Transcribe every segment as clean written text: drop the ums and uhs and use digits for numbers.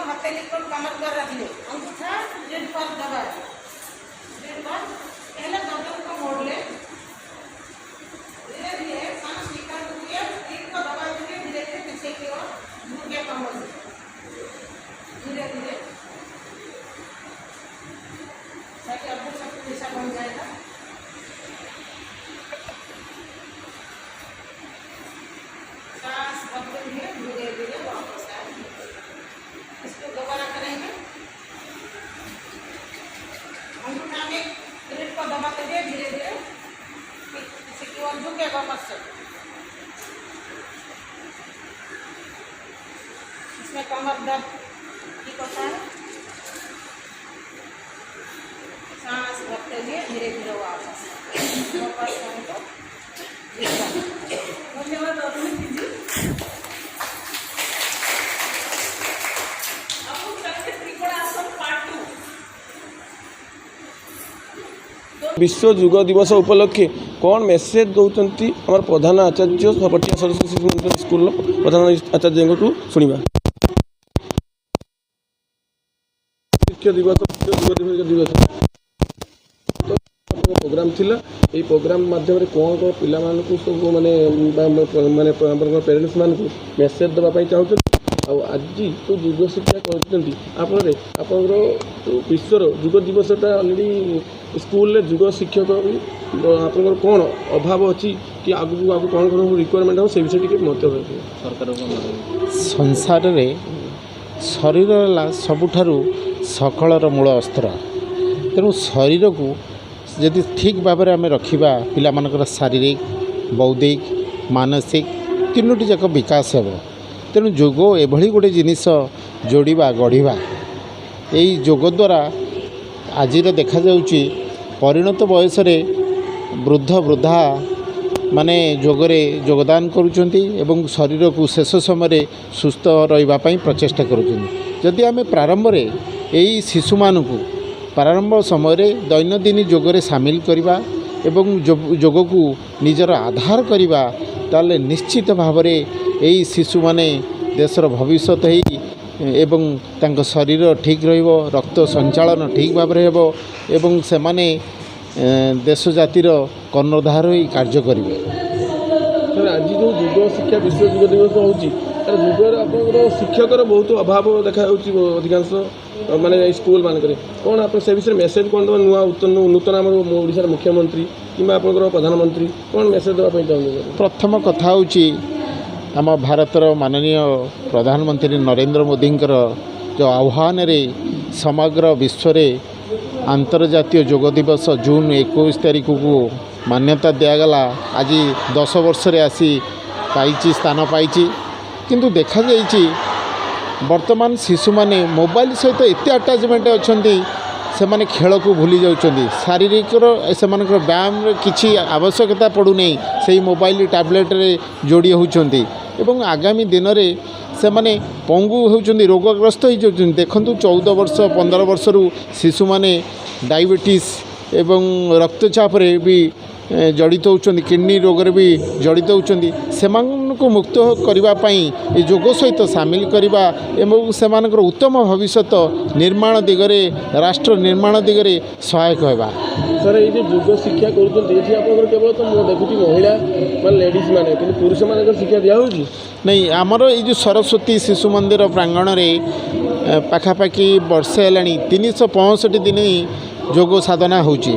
हाथे निकल कमर कर रखिए अंगूठा रीढ़ पर दबाए रीढ़ पर पहले गर्दन को मोड़ ले धीरे धीरे सांस निकाल के रीढ़ को दबा के धीरे धीरे पीछे की ओर झुक के कमर धीरे धीरे ताकि अब सब जैसा बन जाएगा। सांस भरते हुए धीरे धीरे वापस आए। इसको दोबारा करेंगे। अंगूठा में रीढ़ को दबाते हुए धीरे धीरे पीछे की ओर झुके वापस से। इसमें कमर दर्द ठीक होता है। सांस भरते हुए धीरे धीरे वापस उनको धन्यवाद। विश्व युग दिवस उपलक्षे कौन मेसेज दौरान आम प्रधान आचार्य पटिया सरस्वती शिशु मंदिर स्कूल प्रधान आचार्य को शुणा। शिक्षक दिवस दिवस प्रोग्राम थिला ये प्रोग्राम माध्यम कौन कौन पिला सब माने माने पेरेंट्स मान मेसेज देवाई चाहते आज जो युग शिक्षा कर विश्वर युग दिवसटा अलरेडी स्कूल युग शिक्षक आप कौन अभाव अच्छी कि आगू आगू कौन कौन रिक्वायरमेंट हो से विषय टी मत सरकार संसार रे शरीर सबुठारु सकलर मूल अस्त्र। तेणु शरीर को यदि ठीक भाव में आम रखा पिलामानकर शारीरिक बौद्धिक मानसिक तीनोटी जाक विकास हो। तेणु जोग एभली गोटे जिनिस जोड़ा गढ़ा यही जोग द्वारा आज देखा जाउची परिणत बयस वृद्ध वृद्धा माने जोगरे योगदान करुचंती एवं शरीर को शेष समय सुस्थ रही प्रचेषा करुचंती। आम प्रारंभ में यही शिशु मानू प्रारंभ समय दैनंदिन जोगरे सामिल करवा एवं जोग को निजर आधार करवा ताले निश्चित भाव में यही शिशु माने देशर भविष्य एवं तांको शरीर ठीक रहिबो रक्त संचालन ठीक भाव में हेबो एवं से माने देश जातिर कर्णधार होई कार्य करेंगे। सर आज जो युग शिक्षा विश्व युग दिवस होगी युगर आप शिक्षकर बहुत अभाव देखा अधिकांश माने स्कूल मानक कौन आप से विषय मेसेज कौन नुआ नूतन आम ओडिशार मुख्यमंत्री कि प्रधानमंत्री कौन मेसेज देवाई चाहते? प्रथम कथा होची आम भारतर माननीय प्रधानमंत्री नरेंद्र मोदींकर जो आह्वान रे समग्र विश्व अंतर्जातीय योग दिवस जून 21 तारीख को मान्यता दिगला। आज 10 वर्ष रे आसी पाई स्थान पाई किंतु देखा जाइए वर्तमान शिशु माने मोबाइल सहित एत अटैचमेंट अच्छा से माने खेल को भूली जाउछंदी शारीरिक से व्यायाम किसी आवश्यकता पड़ूनी से मोबाइल टैबलेट रे जोड़ी होउछंदी एवं आगामी दिन में से माने पंगु होउछंदी रोगग्रस्त हो जाउछंदी। देखंतु 14 वर्ष 15 वर्ष शिशु माने डायबिटीज एवं रक्तचाप रे भी जड़ित होउछंदी किडनी रोग रे भी जड़ित होउछंदी से मुक्त करने योग सहित सामिल करवा एवं से उत्तम भविष्य निर्माण दिगरे राष्ट्र निर्माण दिगरे सहायक होगा। सर ये योग शिक्षा कर केवल तो मुझे देखुची महिला मान लेडीज माने कि पुरुष मान शिक्षा दिया होगी नहीं आमर ये सरस्वती शिशु मंदिर प्रांगण में पाखापाखि वर्षे है 365 दिन योग साधना होची।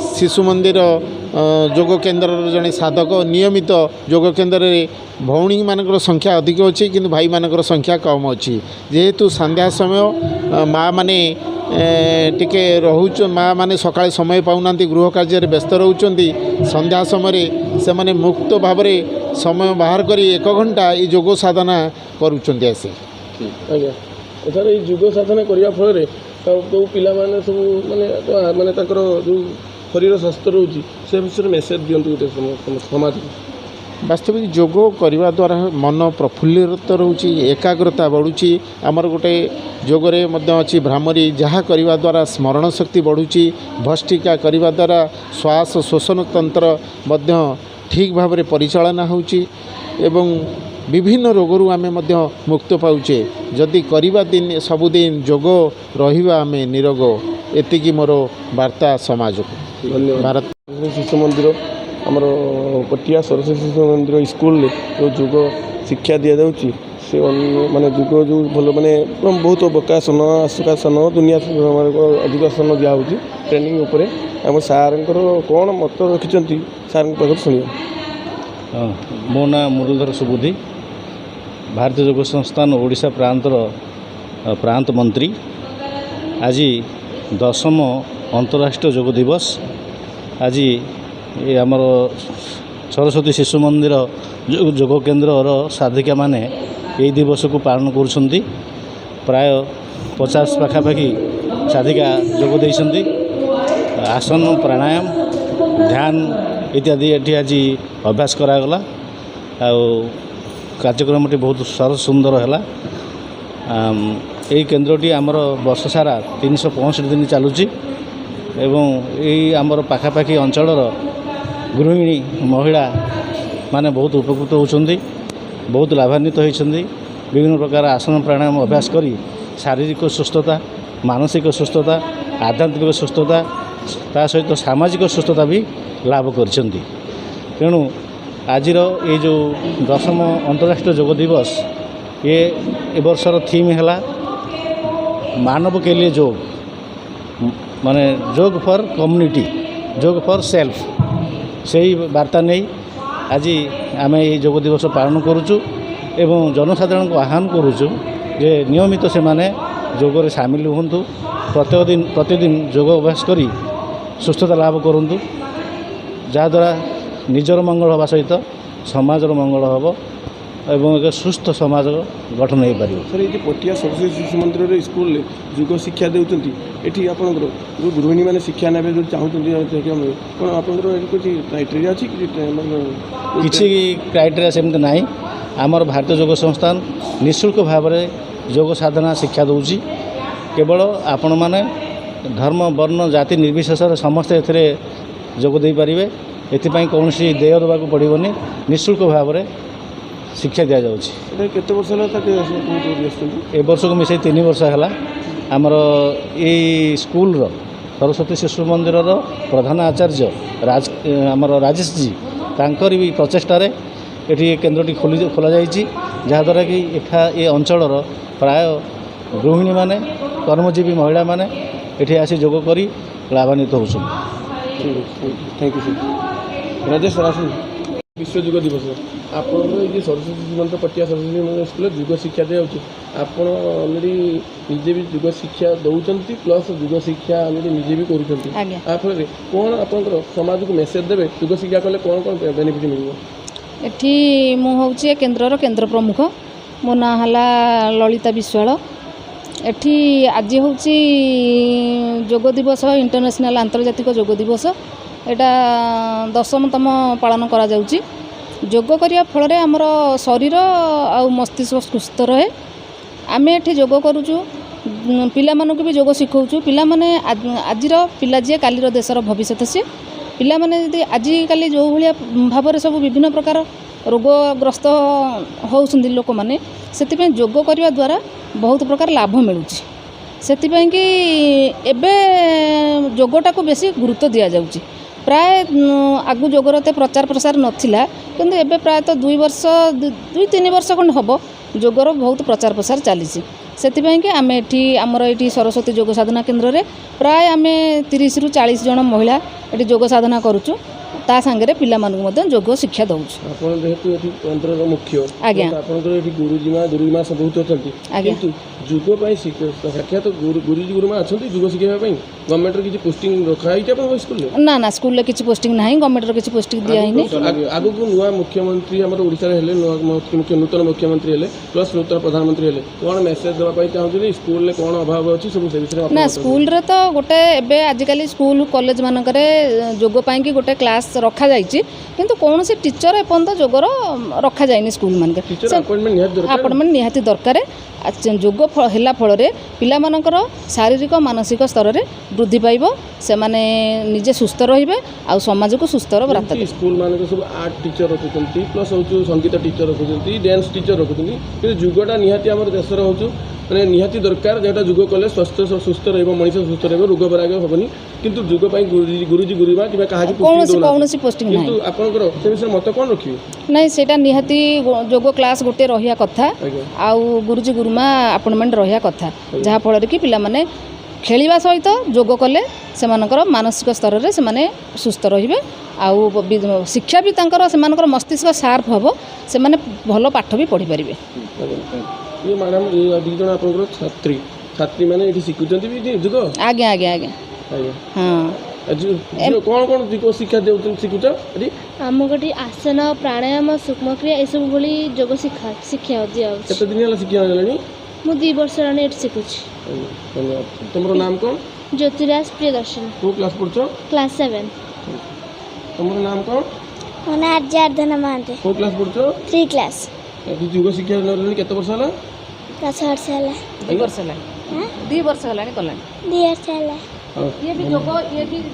शिशु मंदिर योग केन्द्र जड़े साधक नियमित योग केन्द्र में भौणी मानकर संख्या अधिक अच्छी किंतु भाई मानकर संख्या कम अच्छी जेहेतु संध्या समय माँ माने टिके रोच माँ माने सकाळे समय पाऊना गृह कार्य व्यस्त रोचंती संध्या समय से माने मुक्त भाव में समय बाहर कर 1 घंटा ये योग साधना करुँच आसे। आज्ञा सर ये योग साधना करने फल जो पिला माने सब माने माने जो शरीर स्वस्थ रोची से विषय मेसेज दिंतु समाज वास्तविक योग करने द्वारा मन प्रफुल्लित रोची एकाग्रता बढ़ुची आमर गोटे योगरे अच्छी भ्रामरी जहाँ करने द्वारा स्मरण शक्ति बढ़ुची भस्टिका करने द्वारा श्वास श्वसन तंत्र ठीक भाव में परिचालना होची एवं ବିଭିନ୍ନ ରୋଗରୁ ଆମେ ମଧ୍ୟ ମୁକ୍ତ ପାଉଛେ ଯଦି କରିବା ଦିନ ସବୁଦିନ ଯୋଗ ରହିବା ଆମେ ନିରୋଗ। ଏତିକି ମୋର ବାର୍ତ୍ତା ସମାଜକୁ। ଧନ୍ୟବାଦ। ଭାରତ ଶିଶୁ ମନ୍ଦିର ଆମର ପଟିଆ ସରସ୍ୱତୀ ଶିଶୁ ମନ୍ଦିର ସ୍କୁଲରେ ଯେଉଁ ଯୋଗ ଶିକ୍ଷା ଦିଆଯାଉଛି ସେ ମାନେ ଯୋଗ ଯେଉଁ ଭଲ ମାନେ ବହୁତ ବକାସନ ଆସୁକାସନ ଦୁନିଆ ଅଧିକ ଆସନ ଦିଆହେଉଛି ଟ୍ରେନିଂ ଉପରେ। ଆମ ସାର୍ଙ୍କର କ'ଣ ମତ ରଖିଛନ୍ତି ସାର୍ଙ୍କ ପାଖରୁ ଶୁଣିବା। ମୋ ନାଁ ମୁରଲୀଧର ସୁବୁଦ୍ଧି, ଭାରତୀୟ ଯୋଗ ସଂସ୍ଥାନ ଓଡ଼ିଶା ପ୍ରାନ୍ତର ପ୍ରାନ୍ତ ମନ୍ତ୍ରୀ। ଆଜି 10ମ ଅନ୍ତରାଷ୍ଟ୍ରୀୟ ଯୋଗ ଦିବସ। ଆଜି ଆମର ସରସ୍ୱତୀ ଶିଶୁ ମନ୍ଦିର ଯୋଗ କେନ୍ଦ୍ରର ସାଧିକାମାନେ ଏହି ଦିବସକୁ ପାଳନ କରୁଛନ୍ତି। ପ୍ରାୟ 50 ପାଖାପାଖି ସାଧିକା ଯୋଗ ଦେଇଛନ୍ତି। ଆସନ, ପ୍ରାଣାୟାମ, ଧ୍ୟାନ ଇତ୍ୟାଦି ଏଠି ଆଜି ଅଭ୍ୟାସ କରାଗଲା। ଆଉ କାର୍ଯ୍ୟକ୍ରମଟି ବହୁତ ସୁନ୍ଦର ହେଲା। ଏହି କେନ୍ଦ୍ରଟି ଆମର ବର୍ଷ ସାରା 365 ଦିନ ଚାଲୁଛି ଏବଂ ଏହି ଆମର ପାଖାପାଖି ଅଞ୍ଚଳର ଗୃହିଣୀ ମହିଳା ମାନେ ବହୁତ ଉପକୃତ ହେଉଛନ୍ତି, ବହୁତ ଲାଭାନ୍ୱିତ ହୋଇଛନ୍ତି। ବିଭିନ୍ନ ପ୍ରକାର ଆସନ ପ୍ରାଣାୟାମ ଅଭ୍ୟାସ କରି ଶାରୀରିକ ସୁସ୍ଥତା, ମାନସିକ ସୁସ୍ଥତା, ଆଧ୍ୟାତ୍ମିକ ସୁସ୍ଥତା ତା ସହିତ ସାମାଜିକ ସୁସ୍ଥତା ବି ଲାଭ କରିଛନ୍ତି। ତେଣୁ ଆଜିର ଏଇ ଯେଉଁ 10ମ ଅନ୍ତରାଷ୍ଟ୍ରୀୟ ଯୋଗ ଦିବସ ଏ ବର୍ଷର ଥିମ୍ ହେଲା ମାନବ के लिए ଯୋଗ, ମାନେ yoga for community, yoga for self. ସେହି ବାର୍ତ୍ତା ନେଇ ଆଜି ଆମେ ଏହି ଯୋଗ ଦିବସ ପାଳନ କରୁଛୁ ଏବଂ ଜନସାଧାରଣଙ୍କୁ ଆହ୍ୱାନ କରୁଛୁ ଯେ ନିୟମିତ ସେମାନେ ଯୋଗରେ ସାମିଲ ହୁଅନ୍ତୁ। ପ୍ରତିଦିନ ଯୋଗ ଅଭ୍ୟାସ କରି ସୁସ୍ଥତା ଲାଭ କରନ୍ତୁ, ଯାହାଦ୍ୱାରା ନିଜର ମଙ୍ଗଳ ହେବା ସହିତ ସମାଜର ମଙ୍ଗଳ ହେବ ଏବଂ ଏକ ସୁସ୍ଥ ସମାଜ ଗଠନ ହୋଇପାରିବ। ସାର୍ ଏଇ ଯେ ପଟିଆ ସରସ୍ୱତୀ ଶିଶୁ ମନ୍ଦିରରେ ସ୍କୁଲରେ ଯୋଗ ଶିକ୍ଷା ଦେଉଛନ୍ତି, ଏଠି ଆପଣଙ୍କର ଯେଉଁ ଗୃହିଣୀମାନେ ଶିକ୍ଷା ନେବେ ଯେଉଁ ଚାହୁଁଛନ୍ତି କ'ଣ ଆପଣଙ୍କର ଏଠି କିଛି କ୍ରାଇଟେରିଆ ଅଛି କିଛି କ୍ରାଇଟେରିଆ ସେମିତି ନାହିଁ। ଆମର ଭାରତୀୟ ଯୋଗ ସଂସ୍ଥାନ ନିଃଶୁଳ୍କ ଭାବରେ ଯୋଗ ସାଧନା ଶିକ୍ଷା ଦେଉଛି। କେବଳ ଆପଣମାନେ ଧର୍ମ, ବର୍ଣ୍ଣ, ଜାତି ନିର୍ବିଶେଷରେ ସମସ୍ତେ ଏଥିରେ ଯୋଗ ଦେଇପାରିବେ। ଏଥିପାଇଁ କୌଣସି ଦେୟ ଦେବାକୁ ପଡ଼ିବନି, ନିଃଶୁଳ୍କ ଭାବରେ ଶିକ୍ଷା ଦିଆଯାଉଛି। ଏଇଟା କେତେ ବର୍ଷ ହେଲା ତାକୁ ଆସୁଛନ୍ତି? ଏ ବର୍ଷକୁ ମିଶାଇ 3 ବର୍ଷ ହେଲା। ଆମର ଏଇ ସ୍କୁଲର ସରସ୍ୱତୀ ଶିଶୁ ମନ୍ଦିରର ପ୍ରଧାନ ଆଚାର୍ଯ୍ୟ ଆମର ରାଜେଶଜୀ, ତାଙ୍କରି ବି ପ୍ରଚେଷ୍ଟାରେ ଏଠି କେନ୍ଦ୍ରଟି ଖୋଲାଯାଇଛି, ଯାହାଦ୍ୱାରା କି ଏ ଅଞ୍ଚଳର ପ୍ରାୟ ଗୃହିଣୀମାନେ, କର୍ମଜୀବୀ ମହିଳାମାନେ ଏଠି ଆସି ଯୋଗ କରି ଲାଭାନ୍ୱିତ ହେଉଛନ୍ତି। ଠିକ୍ ଅଛି, thank you sir. Rajesh sir ଆସନ୍ତୁ। ବିଶ୍ୱ ଯୋଗ ଦିବସ ଆପଣଙ୍କର ଏଇ ଯେ ସରସ୍ୱତୀ ଶିଶୁ ମନ୍ଦିର ପଟିଆ ସରସ୍ୱତୀ ଶିଶୁ ମନ୍ଦିର ସ୍କୁଲରେ ଯୋଗ ଶିକ୍ଷା ଦିଆଯାଉଛି। ଆପଣ ଅଲରେଡ଼ି ନିଜେ ବି ଯୋଗ ଶିକ୍ଷା ଦେଉଛନ୍ତି, ପ୍ଲସ୍ ଯୋଗ ଶିକ୍ଷା ଅଲରେଡ଼ି ନିଜେ ବି କରୁଛନ୍ତି। ତା ଫଳରେ କ'ଣ ଆପଣଙ୍କର ସମାଜକୁ ମେସେଜ୍ ଦେବେ? ଯୋଗ ଶିକ୍ଷା କଲେ କ'ଣ କ'ଣ ବେନିଫିଟ୍ ମିଳିବ? ଏଠି ମୁଁ ହେଉଛି ଏ କେନ୍ଦ୍ରର କେନ୍ଦ୍ର ପ୍ରମୁଖ। ମୋ ନାଁ ହେଲା ଲଳିତା ବିଶ୍ୱାଳ। ଏଠି ଆଜି ହେଉଛି ଯୋଗ ଦିବସ, ଇଣ୍ଟରନ୍ୟାସନାଲ୍ ଆନ୍ତର୍ଜାତିକ ଯୋଗ ଦିବସ। ଏଇଟା 10ମତମ ପାଳନ କରାଯାଉଛି। ଯୋଗ କରିବା ଫଳରେ ଆମର ଶରୀର ଆଉ ମସ୍ତିଷ୍କ ସୁସ୍ଥ ରହେ। ଆମେ ଏଠି ଯୋଗ କରୁଛୁ, ପିଲାମାନଙ୍କୁ ବି ଯୋଗ ଶିଖାଉଛୁ। ପିଲାମାନେ ଆଜିର ପିଲା ଯିଏ କାଲିର ଦେଶର ଭବିଷ୍ୟତ ସିଏ। ପିଲାମାନେ ଯଦି ଆଜିକାଲି ଯେଉଁ ଭଳିଆ ଭାବରେ ସବୁ ବିଭିନ୍ନ ପ୍ରକାର ରୋଗଗ୍ରସ୍ତ ହେଉଛନ୍ତି ଲୋକମାନେ, ସେଥିପାଇଁ ଯୋଗ କରିବା ଦ୍ୱାରା ବହୁତ ପ୍ରକାର ଲାଭ ମିଳୁଛି। ସେଥିପାଇଁକି ଏବେ ଯୋଗଟାକୁ ବେଶୀ ଗୁରୁତ୍ୱ ଦିଆଯାଉଛି। ପ୍ରାୟ ଆଗୁ ଯୋଗର ଏତେ ପ୍ରଚାର ପ୍ରସାର ନଥିଲା, କିନ୍ତୁ ଏବେ ପ୍ରାୟତଃ 2-3 ବର୍ଷ ଖଣ୍ଡେ ହେବ ଯୋଗର ବହୁତ ପ୍ରଚାର ପ୍ରସାର ଚାଲିଛି। ସେଥିପାଇଁକି ଆମେ ଏଠି ଆମର ଏଠି ସରସ୍ୱତୀ ଯୋଗ ସାଧନା କେନ୍ଦ୍ରରେ ପ୍ରାୟ ଆମେ 30ରୁ 40 ଜଣ ମହିଳା ଏଠି ଯୋଗ ସାଧନା କରୁଛୁ। ତା ସାଙ୍ଗରେ ପିଲାମାନଙ୍କୁ ମଧ୍ୟ ଯୋଗ ଶିକ୍ଷା ଦେଉଛୁ। ଆପଣ ଯେହେତୁ ଏଠି କେନ୍ଦ୍ରର ମୁଖ୍ୟ, ଆଜ୍ଞା, ଆପଣଙ୍କର ଏଠି ଗୁରୁଜୀମା ସବୁ ଅଛନ୍ତି, କିନ୍ତୁ ଯୋଗ ପାଇଁ ସାକ୍ଷାତ ଗୁରୁମା ଅଛନ୍ତି ଯୋଗ ଶିଖାଇବା ପାଇଁ? ଗଭର୍ଣ୍ଣମେଣ୍ଟର କିଛି ପୋଷ୍ଟିଂ ରଖାହେଇଛି ଆପଣଙ୍କ ସ୍କୁଲରେ? ନା, ସ୍କୁଲରେ କିଛି ପୋଷ୍ଟିଂ ନାହିଁ, ଗଭର୍ଣ୍ଣମେଣ୍ଟର କିଛି ପୋଷ୍ଟିଂ ଦିଆହେଇନି। ଆଗକୁ ନୂଆ ମୁଖ୍ୟମନ୍ତ୍ରୀ ଆମର ଓଡ଼ିଶାରେ ହେଲେ, ନୂତନ ମୁଖ୍ୟମନ୍ତ୍ରୀ ହେଲେ, ପ୍ଲସ୍ ନୂତନ ପ୍ରଧାନମନ୍ତ୍ରୀ ହେଲେ, କ'ଣ ମେସେଜ୍ ଦେବା ପାଇଁ ଚାହୁଁଛନ୍ତି? ସ୍କୁଲରେ କ'ଣ ଅଭାବ ଅଛି ସବୁ ସେ ବିଷୟରେ? ନା, ସ୍କୁଲରେ ତ ଗୋଟେ ଏବେ ଆଜିକାଲି ସ୍କୁଲ କଲେଜ ମାନଙ୍କରେ ଯୋଗ ପାଇଁକି ଗୋଟେ କ୍ଲାସ୍ ରଖାଯାଇଛି କିନ୍ତୁ କୌଣସି ଟିଚର ଏପର୍ଯ୍ୟନ୍ତ ଯୋଗର ରଖାଯାଇନି ସ୍କୁଲମାନଙ୍କରେ। ଟିଚର ଆପଏଣ୍ଟମେଣ୍ଟ ନିହାତି ଦରକାର। ଆପଏଣ୍ଟମେଣ୍ଟ ନିହାତି ଦରକାର। ଯୋଗ ହେଲା ଫଳରେ ପିଲାମାନଙ୍କର ଶାରୀରିକ ମାନସିକ ସ୍ତରରେ ବୃଦ୍ଧି ପାଇବ, ସେମାନେ ନିଜେ ସୁସ୍ଥ ରହିବେ ଆଉ ସମାଜକୁ ସୁସ୍ଥର ବାର୍ତ୍ତା ଦେବେ। ସ୍କୁଲ ମାନଙ୍କରେ ସବୁ ଆର୍ଟ ଟିଚର ରଖୁଛନ୍ତି, ପ୍ଲସ୍ ହେଉଛି ସଙ୍ଗୀତ ଟିଚର ରଖୁଛନ୍ତି, ଡ୍ୟାନ୍ସ ଟିଚର ରଖୁଛନ୍ତି, କିନ୍ତୁ ଯୋଗଟା ନିହାତି ଆମର ଦେଶର ହେଉଛି ମାନେ ନିହାତି ଦରକାର। ଯେଉଁଟା ଯୋଗ କଲେ ସ୍ୱାସ୍ଥ୍ୟ ସୁସ୍ଥ ରହିବ, ମଣିଷ ସୁସ୍ଥ ରହିବ, ରୋଗ ବୈରାଗ ହେବନି। କିନ୍ତୁ ଯୋଗ ପାଇଁ ଗୁରୁଜୀ ଗୁରୁମା କିମ୍ବା କାହାକୁ କୌଣସି ପୋଷ୍ଟିଂ ନାହିଁ। କିନ୍ତୁ ଆପଣଙ୍କର ସେ ବିଷୟରେ ମତ କ'ଣ ରଖିବେ? ନାଇଁ, ସେଇଟା ନିହାତି ଯୋଗ କ୍ଲାସ୍ ଗୋଟେ ରହିବା କଥା ଆଉ ଗୁରୁଜୀ ଗୁରୁମା ଆପଏଣ୍ଟମେଣ୍ଟ ରହିବା କଥା, ଯାହାଫଳରେ କି ପିଲାମାନେ ଖେଳିବା ସହିତ ଯୋଗ କଲେ ସେମାନଙ୍କର ମାନସିକ ସ୍ତରରେ ସେମାନେ ସୁସ୍ଥ ରହିବେ ଆଉ ଶିକ୍ଷା ବି ତାଙ୍କର ସେମାନଙ୍କର ମସ୍ତିଷ୍କ ସାର୍ପ ହେବ, ସେମାନେ ଭଲ ପାଠ ବି ପଢ଼ିପାରିବେ। ଇଏ ମ୍ୟାଡ଼ାମ୍ ଦୁଇ ଜଣ ଆପଣଙ୍କର ଛାତ୍ରୀ ମାନେ ଏଠି ଶିଖୁଛନ୍ତି ବି ଯୋଗ? ଆଜ୍ଞା ଆଜ୍ଞା ଆଜ୍ଞା ଆଜ୍ଞା ହଁ। କ'ଣ କ'ଣ ଯୋଗ ଶିକ୍ଷା ଦେଉଛନ୍ତି ଶିଖୁଛ ଏଠି? ଆମକୁ ଏଠି ଆସନ ପ୍ରାଣାୟାମ ସୂକ୍ଷ୍ମକ୍ରିୟା ଏସବୁ ଭଳି ଯୋଗ ଶିକ୍ଷା ଦିଆଯାଉଛି। କେତେ ଦିନ ହେଲା ଶିକ୍ଷା ହେଲାଣି? ମୁଁ 2 ବର୍ଷ ହେଲାଣି ଏଠି ଶିଖୁଛି। ଧନ୍ୟବାଦ। ତୁମର ନାମ କ'ଣ? ଜ୍ୟୋତିରାଜ ପ୍ରିୟଦର୍ଶିନୀ। କେଉଁ କ୍ଲାସ୍ ପଢ଼ୁଛ? କ୍ଲାସ୍ 7। ତୁମର ନାମ କ'ଣ? ମୋ ନାଁ ଆର୍ଯ୍ୟାର୍ଦ୍ଧନା ମହାନ୍ତି। କେଉଁ କ୍ଲାସ୍ ପଢ଼ୁଛ? 3 କ୍ଲାସ୍। ଏଠି ଯୋଗ ଶିକ୍ଷା ନେଲେଣି କେତେ ବର୍ଷ ହେଲା? 10 ବର୍ଷ ହେଲା। 2 ବର୍ଷ ହେଲାଣି। 2 ବର୍ଷ ହେଲାଣି କଲାଣି। 2 ବର୍ଷ ହେଲା। ଇଏ ବି ଯୋଗ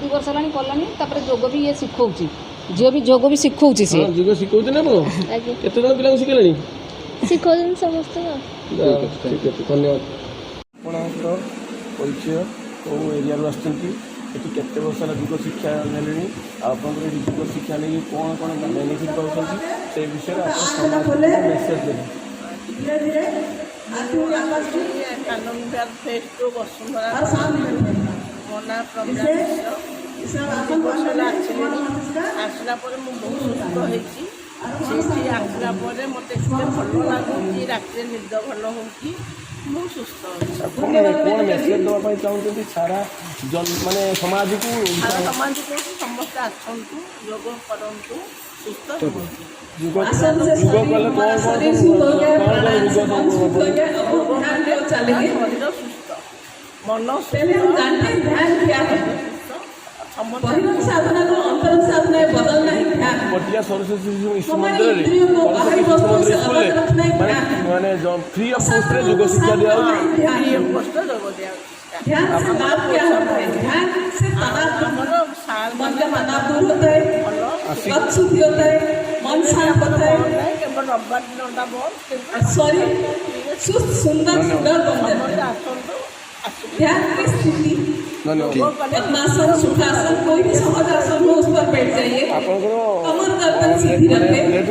2 ବର୍ଷ ହେଲାଣି କଲାଣି। ତାପରେ ଯୋଗ ବି ଇଏ ଶିଖଉଛି, ଝିଅ ବି ଯୋଗ ବି ଶିଖଉଛି। ସିଏ ଯୋଗ ଶିଖଉଛି ନା ଆପଣ? ଆଜ୍ଞା, କେତେ ଜଣ ପିଲାଙ୍କୁ ଶିଖେଇଲେଣି? ଶିଖଉଛନ୍ତି ସମସ୍ତଙ୍କୁ। ଠିକ୍ ଅଛି, ଧନ୍ୟବାଦ। ଆପଣଙ୍କର ପରିଚୟ, କେଉଁ ଏରିଆରୁ ଆସିଛନ୍ତି, ଏଠି କେତେ ବର୍ଷ ହେଲା ଯୋଗ ଶିକ୍ଷା ନେଲେଣି, ଆଉ ଆପଣଙ୍କର ଏଠି ଯୋଗ ଶିକ୍ଷା ନେଇକି କ'ଣ କ'ଣ ବେନିଫିଟ୍ ପାଉଛନ୍ତି ସେ ବିଷୟରେ ଆପଣ ସମାଜକୁ ମେସେଜ୍ ଦେବେ। ଧୀରେ ଧୀରେ କାନୁନଗୋଳ ଫେସ୍ ଟୁ ବସୁନ୍ଧରା ମୋ ନାଁ ପ୍ରଜ୍ଞା ମିଶ୍ର। 2 ବର୍ଷ ହେଲା ଆସିଲିଣି। ଆସିଲା ପରେ ମୁଁ ବହୁତ ସୁସ୍ଥ ହେଇଛି। ସେଇଠି ଆସିଲା ପରେ ମୋତେ ଏତେ ଭଲ ଲାଗୁଛି, ରାତିରେ ନିଦ ଭଲ ହେଉଛି, ମୁଁ ସୁସ୍ଥ ଅଛି। କ'ଣ ମେସେଜ୍ ଦେବା ପାଇଁ ଚାହୁଁଛନ୍ତି ସାରା ମାନେ ସମାଜକୁ? ସମାଜକୁ ସମସ୍ତେ ଆସନ୍ତୁ, ଯୋଗ କରନ୍ତୁ, ସୁସ୍ଥ ରୁହନ୍ତୁ। ଯୋଗ କଲେ କ'ଣ ଶରୀର ସୁସ୍ଥ, ମନ ସୁସ୍ଥ, ପଟିଆ ସରସ୍ୱତୀ ଶିଶୁ ମନ୍ଦିରରେ ମାନେ ଫ୍ରି ଅଫ୍ କଷ୍ଟରେ ଯୋଗ ଶିକ୍ଷା ଦିଆହେଉଛି। ଯୋଗ ଦିଆହେଉଛି। ଆମର ସାର୍ କେବଳ ରବିବାର ଦିନଟା ବନ୍ଦ, ଆପଣଙ୍କର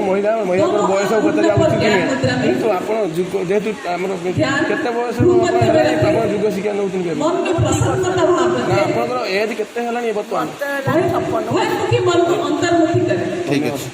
ମହିଳାଙ୍କର ବୟସ ପଚାରିବା ଉଚିତ ନୁହେଁ, କିନ୍ତୁ ଆପଣ ଯେହେତୁ ଆମର କେତେ ବୟସ ହେଲାଣି ଆପଣ ଯୋଗ ଶିକ୍ଷା ନେଉଛନ୍ତି? ନା ଆପଣଙ୍କର ଏଜ୍ କେତେ ହେଲାଣି ବର୍ତ୍ତମାନ? ଅନ୍ତର୍ମୁଖୀ କରେ। ଠିକ୍ ଅଛି।